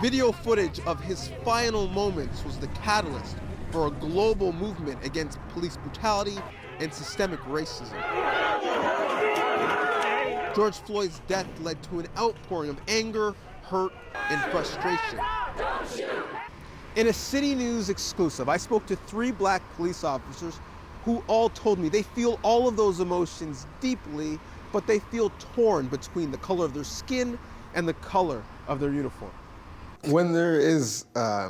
Video footage of his final moments was the catalyst for a global movement against police brutality and systemic racism. George Floyd's death led to an outpouring of anger, hurt, and frustration. In a City News exclusive, I spoke to 3 black police officers who all told me they feel all of those emotions deeply, but they feel torn between the color of their skin and the color of their uniform. When there is, a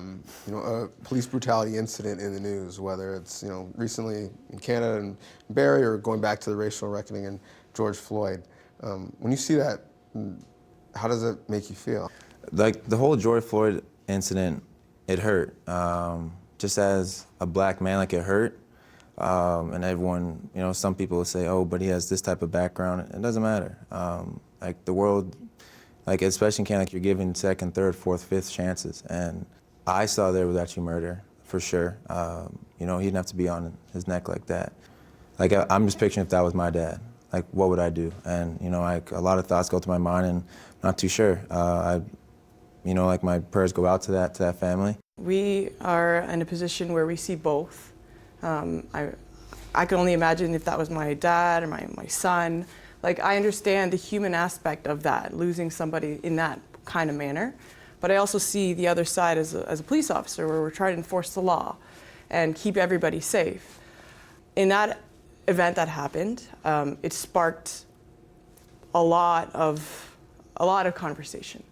police brutality incident in the news, whether it's, recently in Canada and Barrie or going back to the racial reckoning in George Floyd, when you see that, how does it make you feel? Like the whole George Floyd incident, it hurt. Just as a black man, like it hurt. And everyone, some people will say, oh, but he has this type of background. It doesn't matter. Like the world, like especially in Canada, like you're given second, third, fourth, fifth chances. And I saw there was actually murder, for sure. He didn't have to be on his neck like that. Like I'm just picturing if that was my dad, like what would I do? And like a lot of thoughts go through my mind, and I'm not too sure. Like my prayers go out to that family. We are in a position where we see both. I can only imagine if that was my dad or my son. Like, I understand the human aspect of that, losing somebody in that kind of manner. But I also see the other side as a police officer, where we're trying to enforce the law and keep everybody safe. In that event that happened, it sparked a lot of conversation.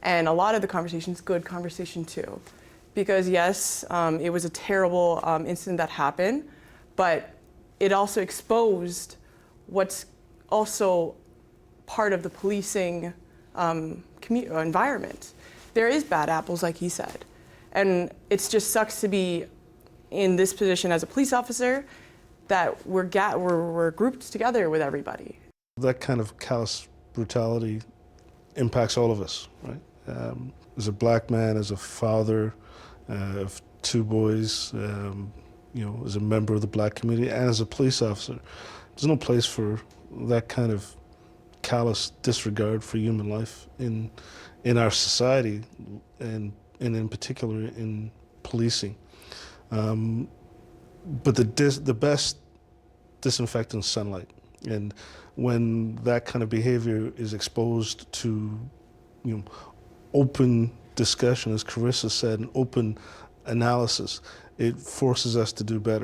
And a lot of the conversation's good conversation too. Because yes, it was a terrible incident that happened, but it also exposed what's also part of the policing environment. There is bad apples, like he said. And it just sucks to be in this position as a police officer that we're grouped together with everybody. That kind of callous brutality impacts all of us, right? As a black man, as a father of 2 boys, as a member of the black community, and as a police officer, there's no place for that kind of callous disregard for human life in our society, and in particular in policing. But the best disinfectant is sunlight, and when that kind of behavior is exposed to, open discussion, as Carissa said, and open analysis, it forces us to do better.